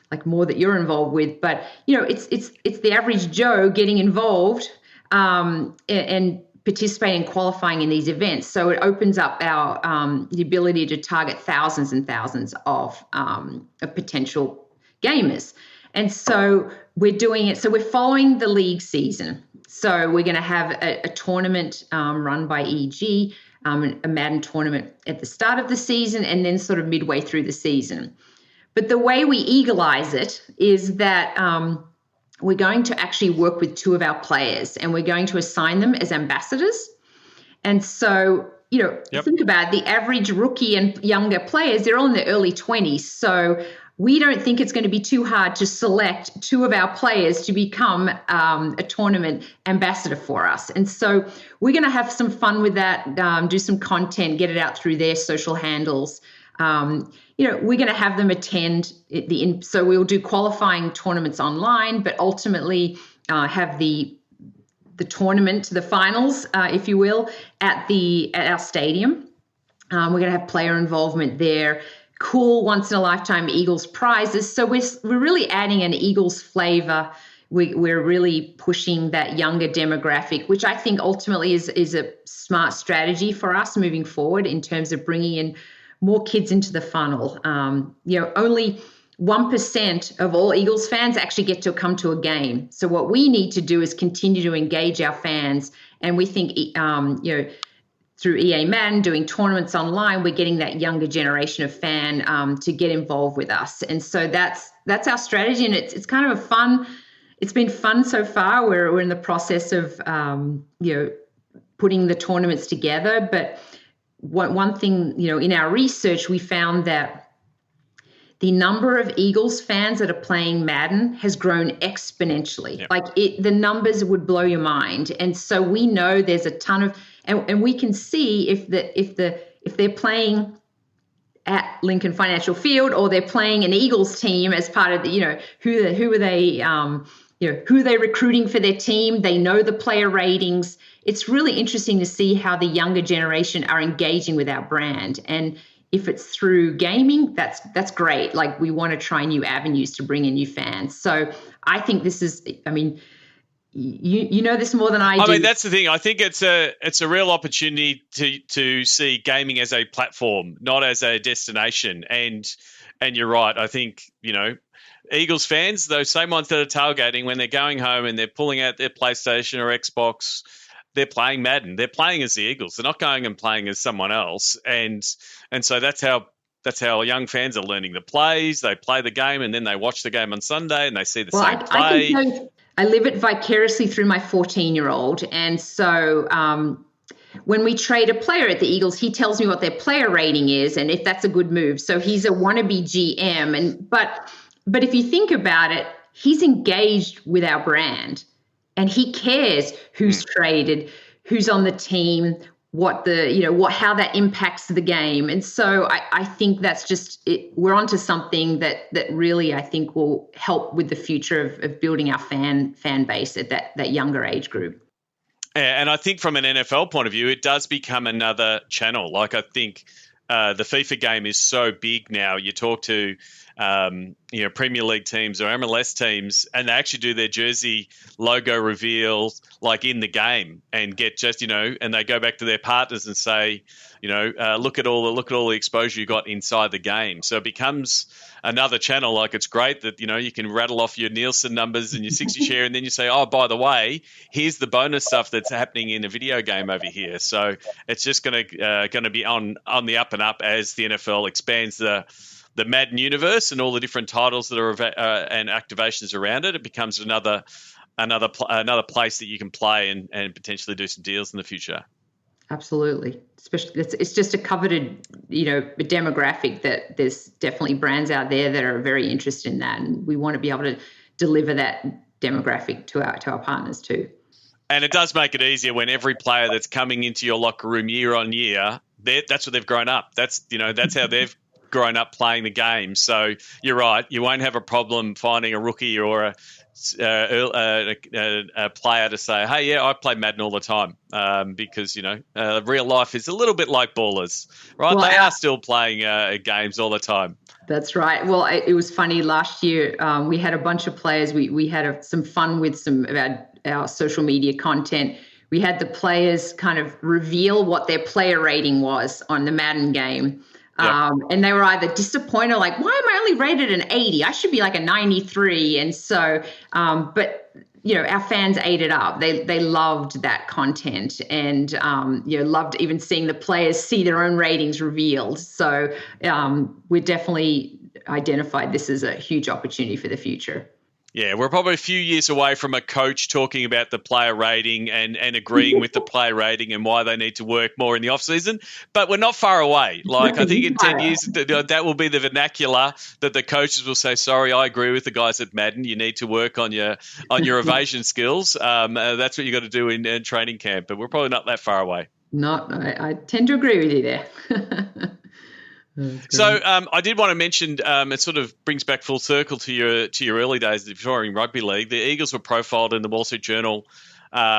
like more that you're involved with, but it's the average Joe getting involved and participating and qualifying in these events. So it opens up our the ability to target thousands and thousands of potential gamers. And so we're doing it. So we're following the league season. So we're going to have a tournament run by EG, a Madden tournament at the start of the season, and then sort of midway through the season. But the way we eagle-eyes it is that we're going to actually work with 2 of our players, and we're going to assign them as ambassadors. And so, think about it, the average rookie and younger players, they're all in their early 20s. So we don't think it's going to be too hard to select 2 of our players to become a tournament ambassador for us. And so we're going to have some fun with that, do some content, get it out through their social handles. We're going to have them attend so we'll do qualifying tournaments online, but ultimately have the tournament, the finals, if you will, at our stadium. We're going to have player involvement there. Cool once-in-a-lifetime Eagles prizes. So we're really adding an Eagles flavor. We're really pushing that younger demographic, which I think ultimately is a smart strategy for us moving forward in terms of bringing in more kids into the funnel. Only 1% of all Eagles fans actually get to come to a game. So what we need to do is continue to engage our fans. And we think, through EA Madden, doing tournaments online, we're getting that younger generation of fan to get involved with us. And so that's our strategy. And it's kind of it's been fun so far. We're in the process of, putting the tournaments together. But one thing, in our research, we found that the number of Eagles fans that are playing Madden has grown exponentially. Yep. Like the numbers would blow your mind. And so we know there's a ton of, and we can see if they're playing at Lincoln Financial Field or they're playing an Eagles team as part of the, who are they, who are they recruiting for their team? They know the player ratings. It's really interesting to see how the younger generation are engaging with our brand. And if it's through gaming, that's great. Like we want to try new avenues to bring in new fans. So I think this is, you know this more than I do. I mean, that's the thing. I think it's a real opportunity to see gaming as a platform, not as a destination. And you're right. I think, Eagles fans, those same ones that are tailgating, when they're going home and they're pulling out their PlayStation or Xbox, they're playing Madden. They're playing as the Eagles. They're not going and playing as someone else. And so that's how young fans are learning the plays. They play the game and then they watch the game on Sunday and they see the same play. I live it vicariously through my 14-year-old. And so when we trade a player at the Eagles, he tells me what their player rating is and if that's a good move. So he's a wannabe GM. But if you think about it, he's engaged with our brand and he cares who's traded, who's on the team, how that impacts the game. And so I think that's just it. We're onto something that really I think will help with the future of building our fan base at that younger age group. Yeah, and I think from an NFL point of view, it does become another channel. Like I think the FIFA game is so big now. You talk to Premier League teams or MLS teams, and they actually do their jersey logo reveals like in the game, and get and they go back to their partners and say, look at all the exposure you got inside the game. So it becomes another channel. Like it's great that you can rattle off your Nielsen numbers and your 60 share, and then you say, oh, by the way, here's the bonus stuff that's happening in a video game over here. So it's just going to be on the up and up as the NFL expands the Madden universe and all the different titles that are and activations around it. It becomes another place that you can play and potentially do some deals in the future. Absolutely. Especially it's just a coveted, demographic that there's definitely brands out there that are very interested in that. And we want to be able to deliver that demographic to our partners too. And it does make it easier when every player that's coming into your locker room year on year, that's what they've grown up. That's how they've grown up playing the game. So you're right. You won't have a problem finding a rookie or a player to say, hey, yeah, I play Madden all the time, because, real life is a little bit like ballers, right? Well, they are still playing games all the time. That's right. Well, it was funny. Last year, we had a bunch of players. We had some fun with some of our social media content. We had the players kind of reveal what their player rating was on the Madden game. Yep. And they were either disappointed, like, why am I only rated an 80? I should be like a 93. And so, but our fans ate it up. They loved that content and, loved even seeing the players see their own ratings revealed. So we definitely identified this as a huge opportunity for the future. Yeah, we're probably a few years away from a coach talking about the player rating and agreeing with the player rating and why they need to work more in the off-season. But we're not far away. Like, I think in 10 years, that will be the vernacular that the coaches will say, sorry, I agree with the guys at Madden. You need to work on your evasion skills. That's what you got to do in training camp. But we're probably not that far away. I tend to agree with you there. So I did want to mention, it sort of brings back full circle to your early days of the Victorian Rugby League. The Eagles were profiled in the Wall Street Journal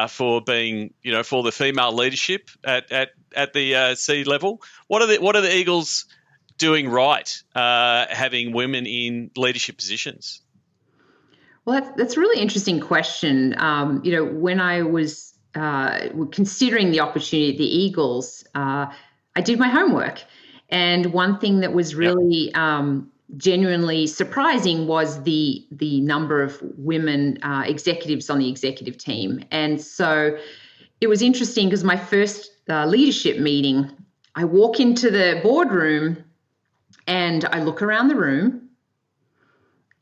for being, for the female leadership at the C level. What are the Eagles doing right, having women in leadership positions? Well, that's a really interesting question. When I was considering the opportunity at the Eagles, I did my homework. And one thing that was really genuinely surprising was the number of women executives on the executive team. And so it was interesting because my first leadership meeting, I walk into the boardroom and I look around the room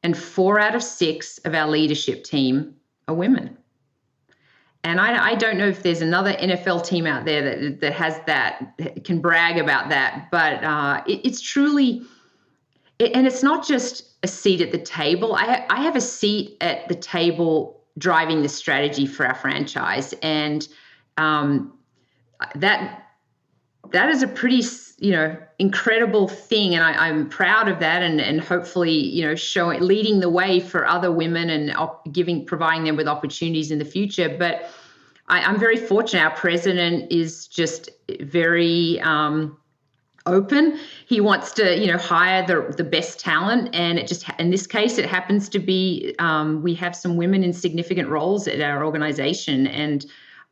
and 4 out of 6 of our leadership team are women. And I don't know if there's another NFL team out there that has that, can brag about that. But it's truly, and it's not just a seat at the table. I have a seat at the table driving the strategy for our franchise. And that is a pretty, incredible thing. And I'm proud of that and hopefully, leading the way for other women and providing them with opportunities in the future. But I'm very fortunate. Our president is just very open. He wants to, hire the best talent, and it just in this case it happens to be we have some women in significant roles at our organization, and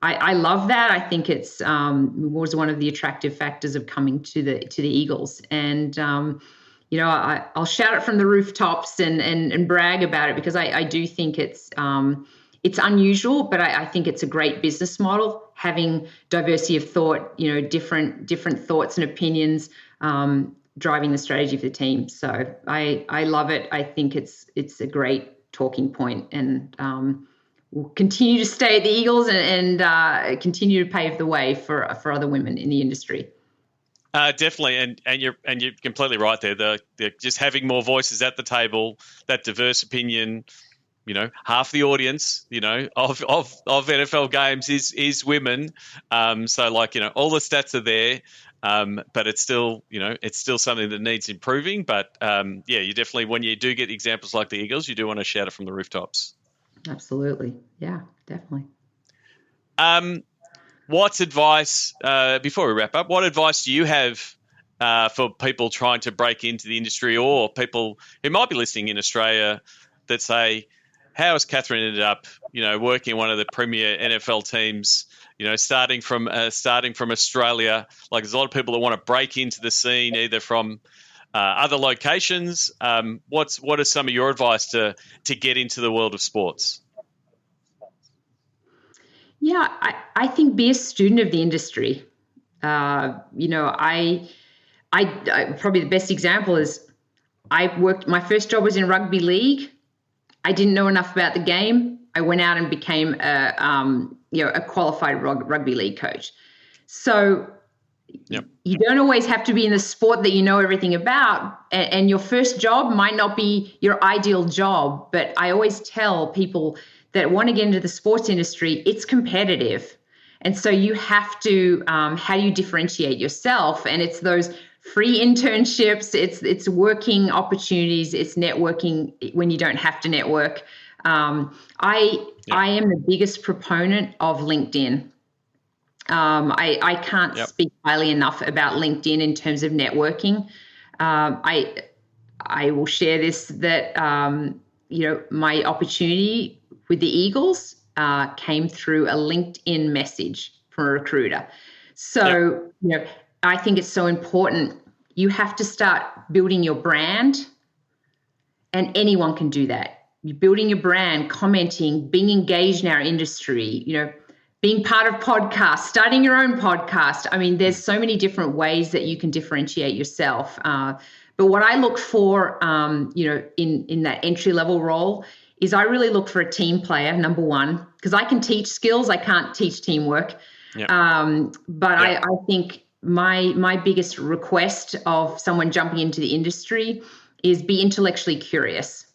I love that. I think it's was one of the attractive factors of coming to the Eagles, and I'll shout it from the rooftops and brag about it, because I do think it's unusual, but I think it's a great business model, having diversity of thought, different thoughts and opinions driving the strategy of the team. So I love it. I think it's a great talking point, and we'll continue to stay at the Eagles and continue to pave the way for other women in the industry. Definitely, and you're completely right there. The just having more voices at the table, that diverse opinion. Half the audience, of NFL games is women. So all the stats are there, but it's still something that needs improving. But you definitely, when you do get examples like the Eagles, you do want to shout it from the rooftops. Absolutely. Yeah, definitely. What's advice, before we wrap up, what advice do you have for people trying to break into the industry, or people who might be listening in Australia that say, how has Catherine ended up, working in one of the premier NFL teams, starting from Australia? Like, there's a lot of people that want to break into the scene, either from other locations. What is some of your advice to get into the world of sports? Yeah, I think be a student of the industry. I probably the best example is my first job was in rugby league. I didn't know enough about the game. I went out and became a qualified rugby league coach. So you don't always have to be in the sport that you know everything about, and your first job might not be your ideal job. But I always tell people that want to get into the sports industry, it's competitive. And so you have to, how do you differentiate yourself? And it's those free internships, it's working opportunities, it's networking when you don't have to network. I am the biggest proponent of LinkedIn. I can't speak highly enough about LinkedIn in terms of networking. I will share this, that, my opportunity with the Eagles came through a LinkedIn message from a recruiter. So, I think it's so important. You have to start building your brand, and anyone can do that. You're building your brand, commenting, being engaged in our industry, being part of podcasts, starting your own podcast. I mean, there's so many different ways that you can differentiate yourself. But what I look for, in that entry-level role is I really look for a team player, number one, because I can teach skills. I can't teach teamwork. I think my biggest request of someone jumping into the industry is be intellectually curious.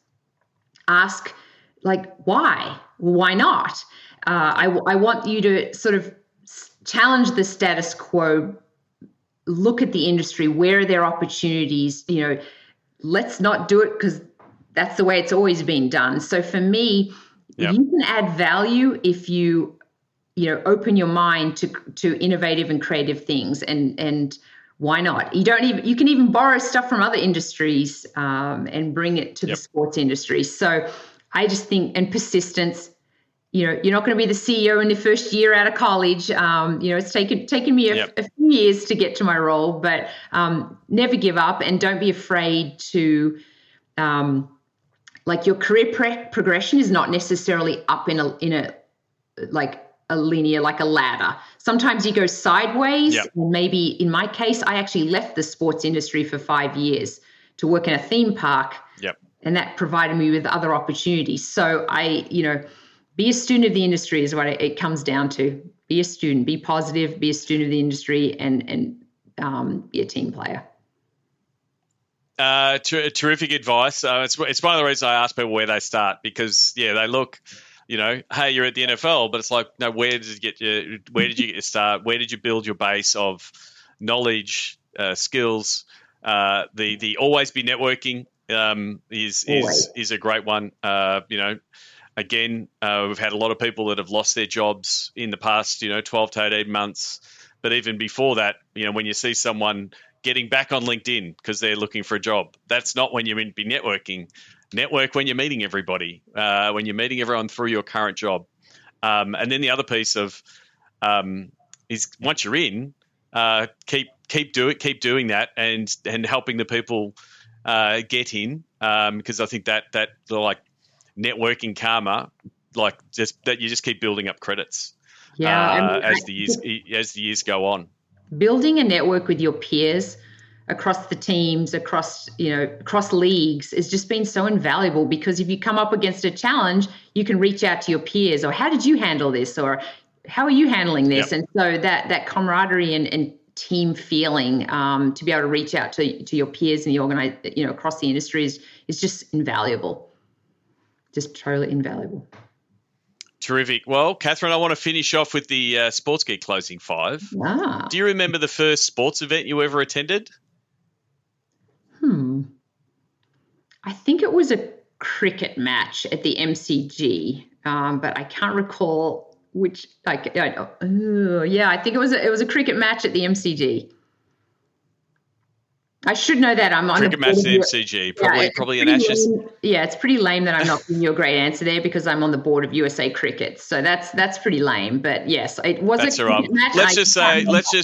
Ask, why? Why not? I want you to sort of challenge the status quo, look at the industry, where are there opportunities, let's not do it because that's the way it's always been done. So for me, you can add value if you open your mind to innovative and creative things, and why not? You can even borrow stuff from other industries and bring it to the sports industry. So I just think, and persistence, you're not going to be the CEO in the first year out of college. It's taken me a few years to get to my role, but never give up, and don't be afraid to, your career progression is not necessarily up in a linear, like a ladder. Sometimes you go sideways. And maybe in my case, I actually left the sports industry for 5 years to work in a theme park. And that provided me with other opportunities. So be a student of the industry is what it comes down to. Be a student, be positive, be a student of the industry, and be a team player. Terrific advice. It's one of the reasons I ask people where they start, because they look, hey, you're at the NFL, but it's like, no, where did you get your start? Where did you build your base of knowledge, skills? The always be networking is a great one. Again, we've had a lot of people that have lost their jobs in the past, 12 to 18 months. But even before that, when you see someone getting back on LinkedIn because they're looking for a job. That's not when you're meant to be networking. Network when you're meeting everybody, when you're meeting everyone through your current job. And then the other piece of is once you're in, keep doing that and helping the people get in, because I think that like networking karma, like just that you just keep building up credits. As the years go on. Building a network with your peers across the teams, across leagues has just been so invaluable, because if you come up against a challenge, you can reach out to your peers, or how did you handle this, or how are you handling this? Yep. And so that camaraderie and team feeling, to be able to reach out to your peers in the across the industry is just invaluable. Just totally invaluable. Terrific. Well, Catherine, I want to finish off with the Sports Geek Closing 5. Do you remember the first sports event you ever attended? I think it was a cricket match at the MCG, but I can't recall which. I think it was a cricket match at the MCG. I should know that. I'm on cricket match at the MCG. Probably an Ashes. It's pretty lame that I'm not giving you a great answer there, because I'm on the board of USA Cricket. So that's pretty lame. But yes, it was a cricket match. Let's just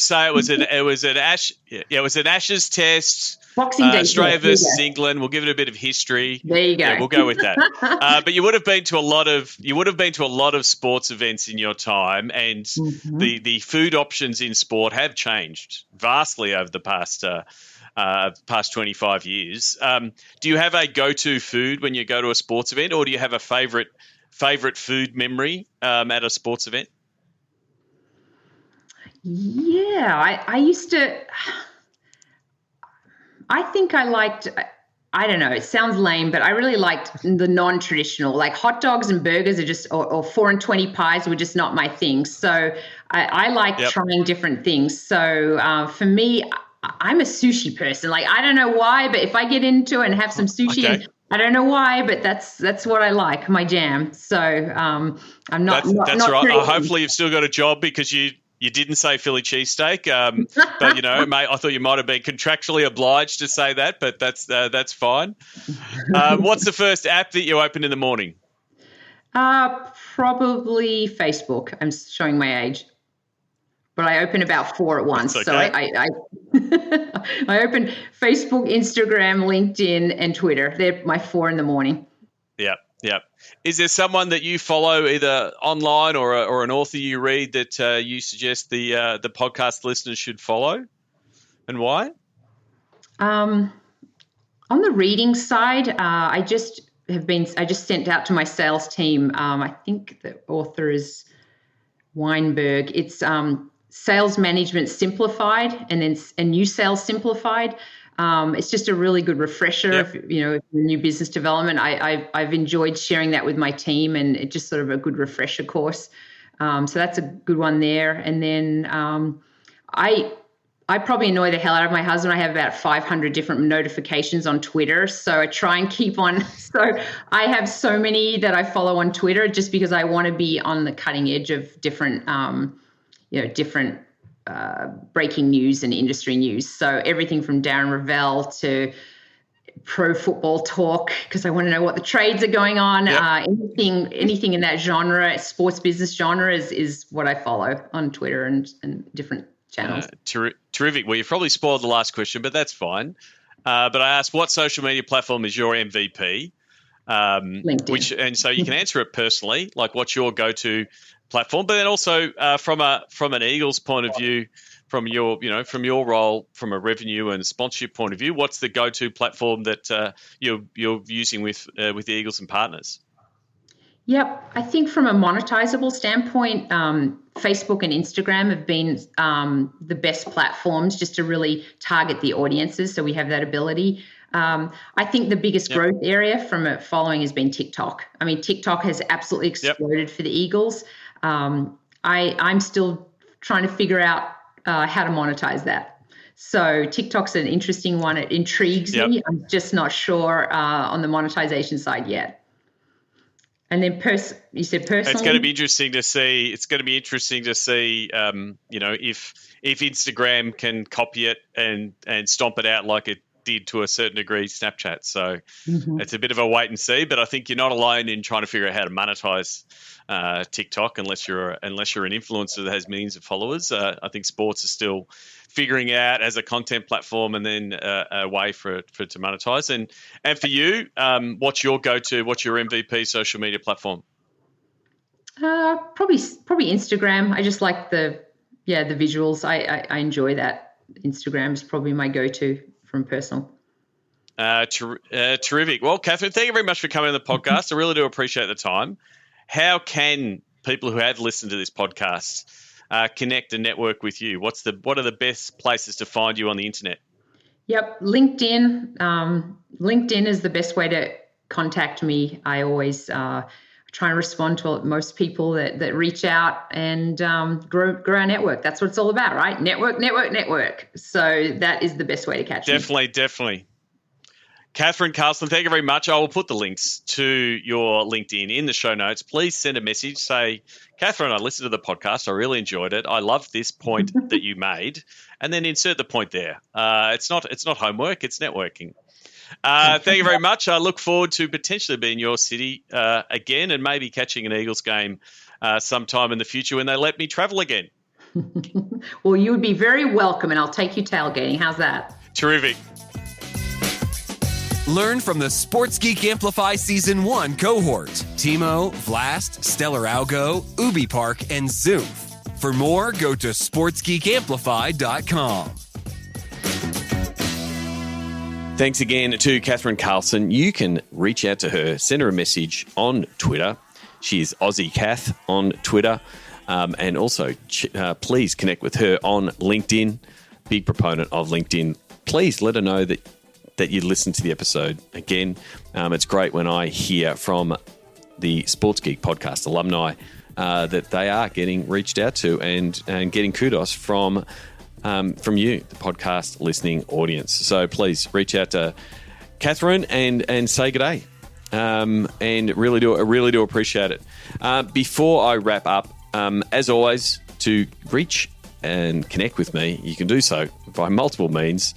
say it was an Ashes test. Boxing Day. Australia versus England. We'll give it a bit of history. There you go. Yeah, we'll go with that. But you would have been to a lot of sports events in your time, and the food options in sport have changed vastly over the past 25 years. Do you have a go-to food when you go to a sports event, or do you have a favorite food memory at a sports event? Yeah, I used to. I think I liked. I don't know. It sounds lame, but I really liked the non-traditional, like hot dogs and burgers are just, or 4 and 20 pies were just not my thing. So I like trying different things. So for me, I'm a sushi person. Like, I don't know why, but if I get into it and have some sushi, and I don't know why, but that's what I like, my jam. So I'm not. That's not right. Hopefully, you've still got a job, because you didn't say Philly cheesesteak, but mate, I thought you might have been contractually obliged to say that, but that's fine. What's the first app that you open in the morning? Probably Facebook. I'm showing my age. But I open about 4 at once. Okay. So I open Facebook, Instagram, LinkedIn, and Twitter. They're my 4 in the morning. Yeah. Is there someone that you follow either online or an author you read that you suggest the podcast listeners should follow, and why? On the reading side, I just sent out to my sales team. I think the author is Weinberg. It's Sales Management Simplified, and then New Sales Simplified. It's just a really good refresher of new business development. I've enjoyed sharing that with my team, and it's just sort of a good refresher course. So that's a good one there. And then I probably annoy the hell out of my husband. I have about 500 different notifications on Twitter, so I try and keep on. So I have so many that I follow on Twitter, just because I want to be on the cutting edge of different breaking news and industry news. So everything from Darren Ravel to pro football talk, because I want to know what the trades are going on. Anything in that genre, sports business genre, is what I follow on Twitter and different channels. Terrific. Well, you've probably spoiled the last question, but that's fine. But I asked, what social media platform is your MVP? LinkedIn. And so you can answer it personally, like what's your go-to platform, but then also from an Eagles point of view, from your role, from a revenue and sponsorship point of view, what's the go-to platform that you're using with the Eagles and partners? Yep, I think from a monetizable standpoint, Facebook and Instagram have been the best platforms just to really target the audiences. So we have that ability. I think the biggest growth area from a following has been TikTok. I mean, TikTok has absolutely exploded for the Eagles. I'm still trying to figure out how to monetize that. So TikTok's an interesting one. It intrigues me. I'm just not sure on the monetization side yet. And then you said personally? It's going to be interesting to see. If Instagram can copy it and stomp it out like it did to a certain degree Snapchat. So it's a bit of a wait and see. But I think you're not alone in trying to figure out how to monetize TikTok unless you're an influencer that has millions of followers. I think sports is still figuring out as a content platform and then a way for it to monetize. And for you, what's your go-to? What's your MVP social media platform? Probably Instagram. I just like the visuals. I enjoy that. Instagram is probably my go-to from personal. Terrific. Well, Catherine, thank you very much for coming on the podcast. I really do appreciate the time. How can people who have listened to this podcast connect and network with you? What are the best places to find you on the internet? Yep, LinkedIn. LinkedIn is the best way to contact me. I always try and respond to most people that reach out and grow our network. That's what it's all about, right? Network. So that is the best way to catch me. Definitely. Catherine Carlson, thank you very much. I will put the links to your LinkedIn in the show notes. Please send a message. Say, Catherine, I listened to the podcast. I really enjoyed it. I loved this point that you made. And then insert the point there. It's not homework. It's networking. Thank you very much. I look forward to potentially being in your city again and maybe catching an Eagles game sometime in the future when they let me travel again. Well, you would be very welcome, and I'll take you tailgating. How's that? Terrific. Learn from the Sports Geek Amplify Season 1 cohort. Timo, Vlast, Stellar Algo, Ubi Park, and Zoof. For more, go to sportsgeekamplify.com. Thanks again to Catherine Carlson. You can reach out to her, send her a message on Twitter. She is Aussie Cath on Twitter. And also, please connect with her on LinkedIn. Big proponent of LinkedIn. Please let her know that you listened to the episode. Again, it's great when I hear from the Sports Geek podcast alumni that they are getting reached out to and getting kudos from you, the podcast listening audience. So please reach out to Catherine and say good day. And really do appreciate it. Before I wrap up, as always, to reach and connect with me, you can do so by multiple means.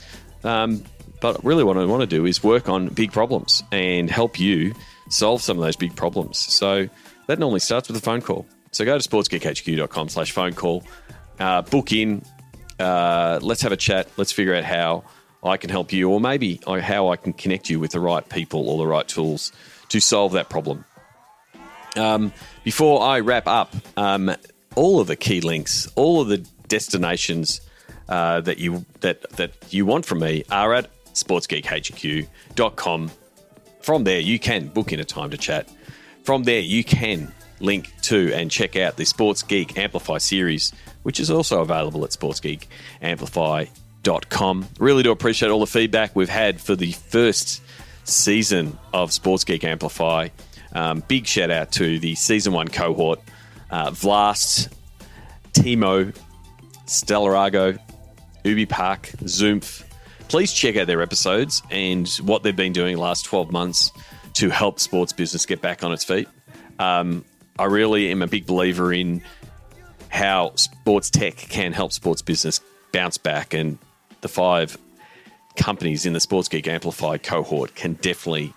But really what I want to do is work on big problems and help you solve some of those big problems. So that normally starts with a phone call. So go to sportsgeekhq.com/phone call, book in, let's have a chat. Let's figure out how I can help you or maybe how I can connect you with the right people or the right tools to solve that problem. Before I wrap up, all of the key links, all of the destinations that you want from me are at sportsgeekhq.com. From there, you can book in a time to chat. From there, you can link to and check out the Sports Geek Amplify series, which is also available at sportsgeekamplify.com. Really do appreciate all the feedback we've had for the first season of Sports Geek Amplify. Big shout out to the season 1 cohort, Vlast, Timo, Stellarago, Ubi Park, Zoomph. Please check out their episodes and what they've been doing the last 12 months to help sports business get back on its feet. I really am a big believer in how sports tech can help sports business bounce back, and the 5 companies in the Sports Geek Amplify cohort can definitely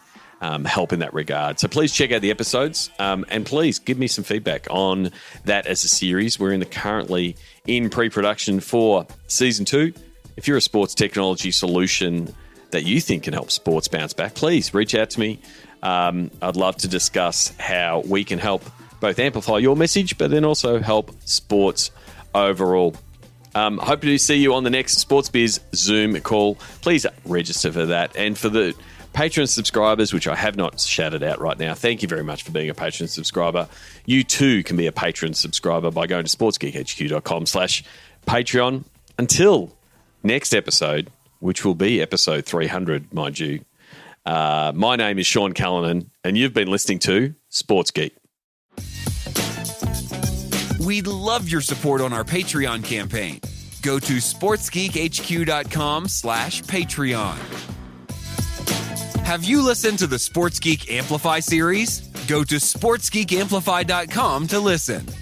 help in that regard. So please check out the episodes and please give me some feedback on that as a series. We're currently in pre-production for season 2. If you're a sports technology solution that you think can help sports bounce back, please reach out to me. I'd love to discuss how we can help both amplify your message, but then also help sports overall. Hope to see you on the next Sports Biz Zoom call. Please register for that. And for the Patreon subscribers, which I have not shouted out right now, thank you very much for being a Patreon subscriber. You too can be a Patreon subscriber by going to sportsgeekhq.com/Patreon. Until next episode, which will be episode 300, mind you. My name is Sean Callanan, and you've been listening to Sports Geek. We'd love your support on our Patreon campaign. Go to sportsgeekhq.com/Patreon. Have you listened to the Sports Geek Amplify series? Go to sportsgeekamplify.com to listen.